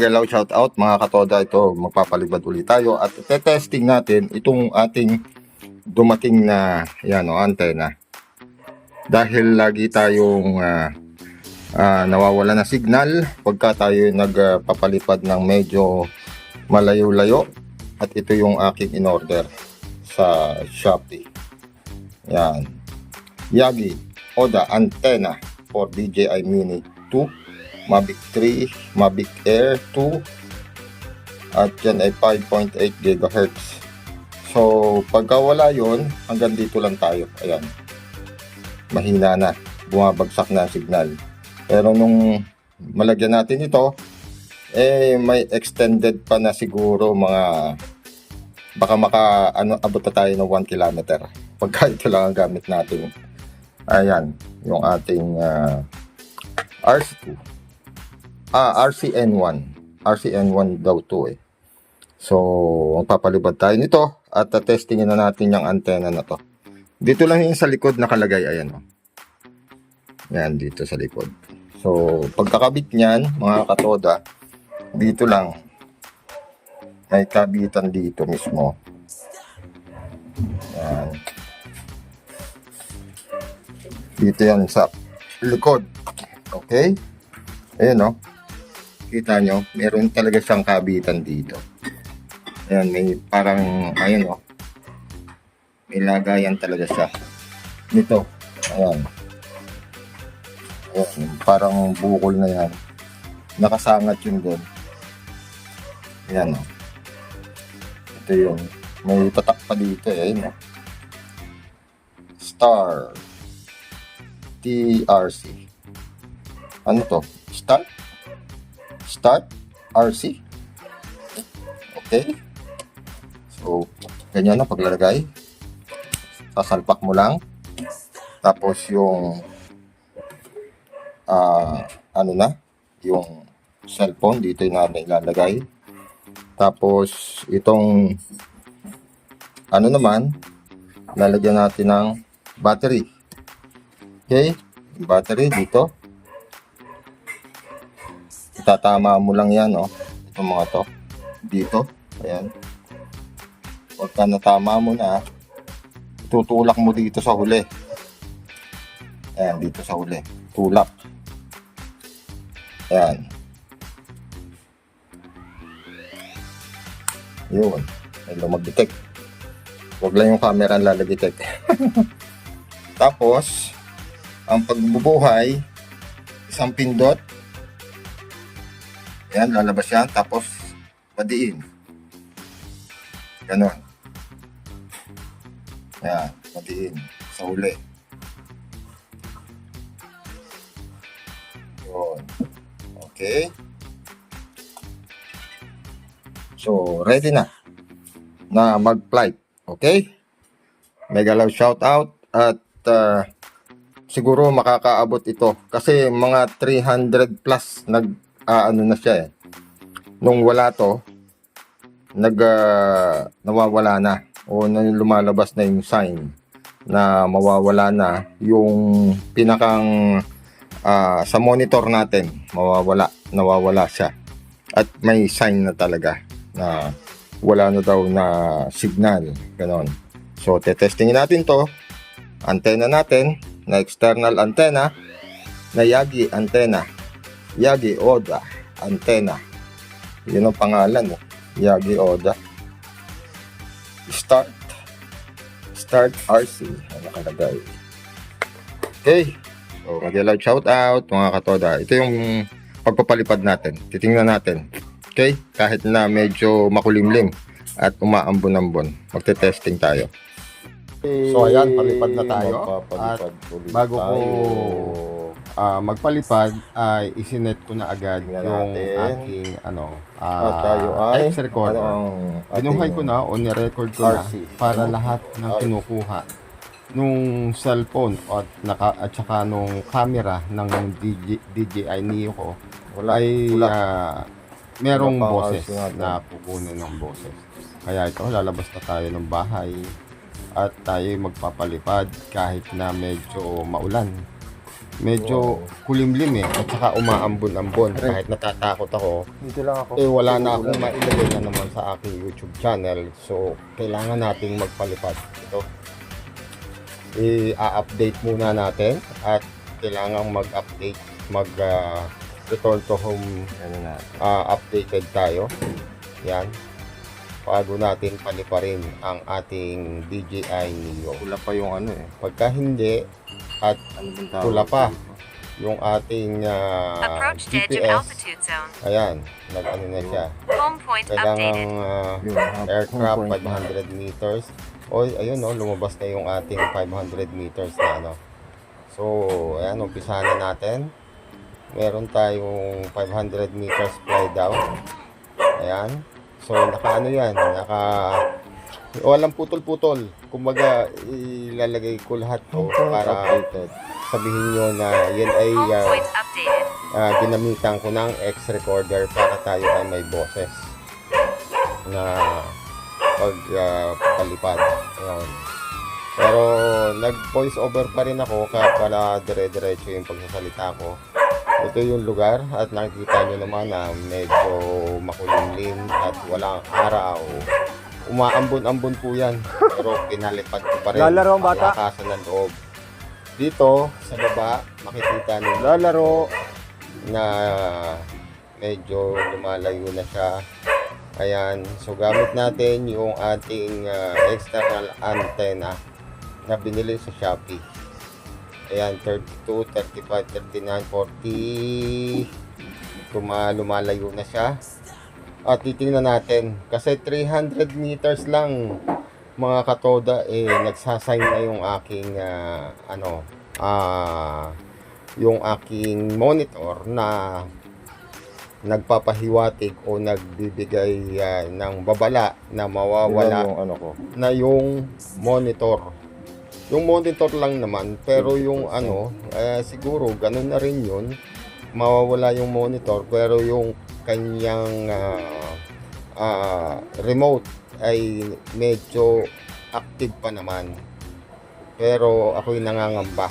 Magalaw shout out mga katoda, ito magpapalibad ulit tayo at testing natin itong ating dumating na yan o antena. Dahil lagi tayong nawawala na signal pagka tayo nagpapalipad ng medyo malayo-layo, at ito yung aking in-order sa Shopee. Yan, Yagi Oda antenna for DJI Mini 2, Mavic 3, Mavic Air 2, at yan ay 5.8 GHz. So pagka wala yun, hanggang dito lang tayo. Ayan, mahina na, bumabagsak na ang signal. Pero nung malagyan natin ito, may extended pa na siguro mga, baka abot na tayo ng 1 kilometer pagka ito lang ang gamit natin. Ayan, yung ating RC2. RCN1 daw to eh. So, magpapalibad tayo nito at testingin na natin yung antenna na to. Dito lang yung sa likod nakalagay, ayan o. Yan, dito sa likod. So, pagkakabit niyan, mga katoda, dito lang. May kabitan dito mismo. Yan. Dito yan sa likod. Okay? Ayan o. Kita nyo, meron talaga siyang kabitan dito. Ayan, may parang, ayan o. May lagayan talaga siya. Nito, ayan. Ayan, parang bukol na yan. Nakasangat yun doon. Ayan o. Ito yung, may tatak pa dito eh. Ayan o. Star TRC. Ano to? Start RC. Okay. So, ganyan na paglalagay. Sasalpak mo lang. Tapos yung yung cellphone dito na ilalagay. Tapos itong naman, lalagyan natin ng battery. Okay? Yung battery dito. Itatama mo lang yan, oh. Itong mga to. Dito. Ayan. Pagka natama mo na, tutulak mo dito sa huli. Ayan, dito sa huli. Tulak. Ayan. Yun. May mag-detect. Huwag lang yung camera ang lalagitect. Tapos, ang pagbubuhay, isang pindot. Ayan, lalabas yan. Tapos, padiin. Ganon. Ayan, padiin. Sa huli. Yun. Okay. So, ready na mag-flight. Okay? Mega love shout out. At siguro makakaabot ito. Kasi mga 300 plus na siya eh. Nung wala to, nawawala na, o lumalabas na yung sign na mawawala na yung pinakang sa monitor natin, nawawala siya, at may sign na talaga na wala na daw na signal, ganon. So tetestingin natin to antenna natin na external antenna na Yagi antenna, Yagi Oda antenna. Yun ang pangalan mo, Yagi Oda. Start RC ang nakalagay. Okay. So mag-like shout out mga katoda. Ito yung pagpapalipad natin. Titingnan natin. Okay? Kahit na medyo makulimlim at umaambon-ambon, magte-testing tayo. So ayan, palipad na tayo. At bago ko magpalipad ay isinet ko na agad yung aking text recorder. Binuhay ko na o ni-record ko na para lahat ng kinukuha nung cellphone at saka nung camera ng DJI Neo ko ay merong boses na kukunin ng boses. Kaya ito, lalabas na tayo ng bahay at tayo magpapalipad kahit na medyo maulan. medyo kulimlim eh. At saka umaambon-ambon. Kahit natatakot ako, Dito lang ako. wala na akong mailagay na naman sa aking YouTube channel. So, kailangan nating magpalipad. Ito. I-update muna natin at kailangan mag-update, return to home updated tayo. Yan. Bago natin paliparin ang ating DJI Neo. Pula pa yung ano eh. Pagka hindi at pula pa yung ating Approach to edge of GPS, altitude zone. ayan, nag-ano na siya. Home point Kailangang updated. aircraft 500 meters. O ayun no, lumabas na yung ating 500 meters na ano. So, ayan, umpisahan na natin. Meron tayong 500 meters fly down. Ayan. So, naka-ano yan, walang putol-putol. Kumbaga, ilalagay ko lahat to para sabihin nyo na yan ay Home point updated. ginamitan ko ng X-recorder para tayo ay may boses na pagpalipad. Ayan. Pero nag-voice over pa rin ako kaya pala dire-diretso yung pagsasalita ko. Ito yung lugar at nakikita nyo naman na medyo makulimlim at walang araw. Umaambon-ambon po yan. Pero pinalipad ko pa rin. Lalaro ang bata. Lakasan ng loob. Dito sa baba makikita nyo lalaro na medyo lumalayo na siya. Ayan. So gamit natin yung ating external antenna na binili sa Shopee. Ayan, 32, 35, 39, 40. Lumalayo na siya. At titingnan natin. Kasi 300 meters lang mga katoda, nagsasign na yung aking, yung aking monitor na nagpapahiwatig o nagbibigay ng babala na mawawala Yung ano ko. na yung monitor. Yung monitor lang naman, pero yung siguro ganun na rin yun. Mawawala yung monitor, pero yung kanyang remote ay medyo active pa naman. Pero ako'y nangangamba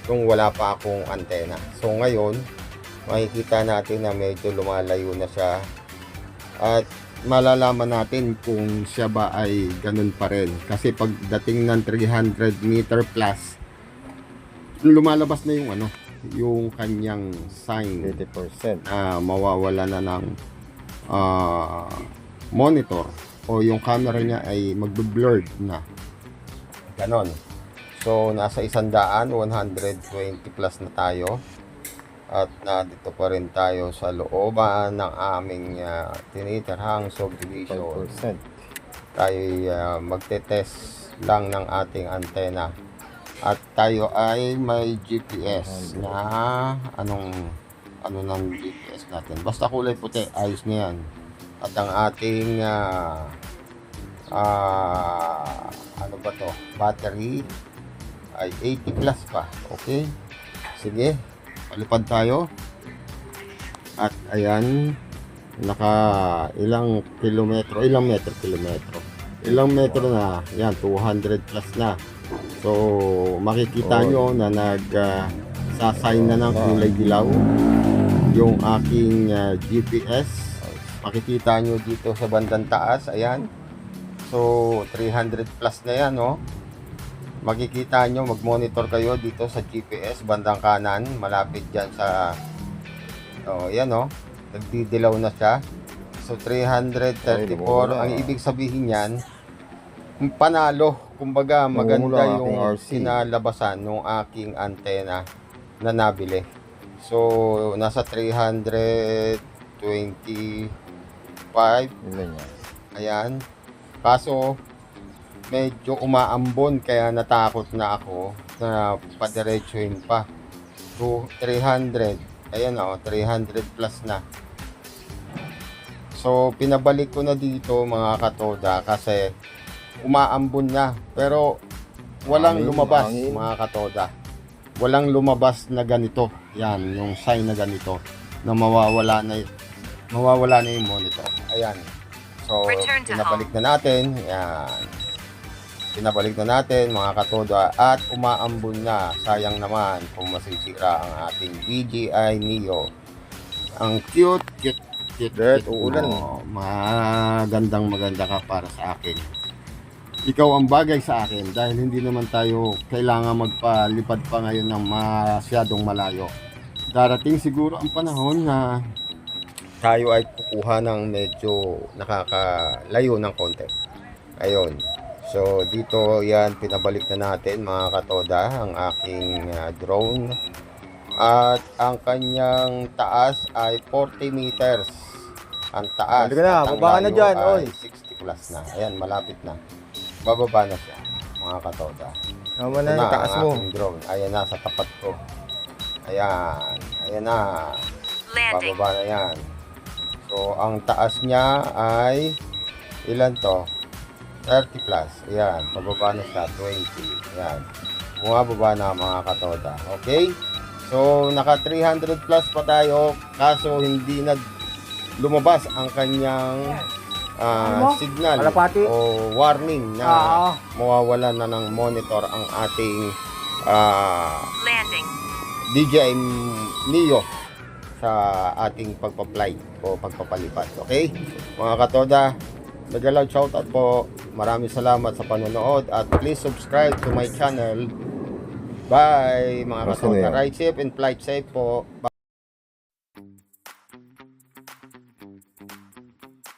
kung wala pa akong antena. So ngayon, makikita natin na medyo lumalayo na siya. At malalaman natin kung siya ba ay ganun pa rin. Kasi pagdating ng 300 meter plus, lumalabas na yung yung kanyang sign 80%. na mawawala na ng monitor o yung camera niya ay magbe-blurred na. Ganon. So nasa 120 plus na tayo. At dito pa rin tayo sa looban ng aming tinitirhang subdivision. 5%. Tayo magte-test lang ng ating antena. At tayo ay may GPS na ano ng GPS natin. Basta kulay puti, ayos na yan. At ang ating battery ay 80 plus pa. Okay? Sige. Palipad tayo. At ayan, ilang metro na. Yan, 200 plus na. So, makikita nyo na nag-sasign na ng kulay dilaw yung aking GPS. Makikita nyo dito sa bandang taas. Ayan. So, 300 plus na yan, no? Makikita nyo, mag-monitor kayo dito sa GPS, bandang kanan, malapit dyan sa, yan nagdidilaw na siya. So, 334, ang ibig sabihin yan, panalo, kumbaga maganda yung sinalabasan ng aking antena na nabili. So, nasa 325, ayan. Kaso, medyo umaambon kaya natakot na ako na padiretsuhin pa to 300. Ayan 300 plus na. So pinabalik ko na dito mga katoda kasi umaambon na, pero walang lumabas mga katoda. Walang lumabas na ganito. Yan yung sign na ganito na mawawala na yung monitor. Ayan. So pinabalik na natin. Yan. pinabalik na natin mga katoda at umaambon na. Sayang naman kung masisira ang ating DJI Neo. Ang cute Dad, uulan. mo. Maganda ka para sa akin. Ikaw ang bagay sa akin dahil hindi naman tayo kailangan magpalipad pa ngayon ng masyadong malayo. Darating siguro ang panahon na tayo ay kukuha ng medyo nakakalayo ng konti. Ayun. So dito yan, pinabalik na natin mga katoda ang aking drone. At ang kanyang taas ay 40 meters. Ang taas. Halika na, at ang baba ka na layo dyan, ay oy. 60 plus na. Ayan, malapit na. Bababa na siya, mga katoda. Tama Ito na yung taas ang mo. aking drone. Ayan na, sa tapat ko. Ayan. Ayan na. Landing. Bababa na yan. So, ang taas niya ay ilan to? 30 plus. Ayan. Bababa na siya. 20. Ayan. Bumababa na mga katoda. Okay? So, naka 300 plus pa tayo. Kaso, hindi na lumabas ang kanyang signal Kalapati. o warning na mawawala na ng monitor ang ating Landing. DJI Neo sa ating pagpa-flight o pagpapalipad. Okay? Mga katoda, nag-allow shoutout po. Maraming salamat sa panonood at please subscribe to my channel. Bye mga Basta na katoda. yan. Ride safe and flight safe po. Bye.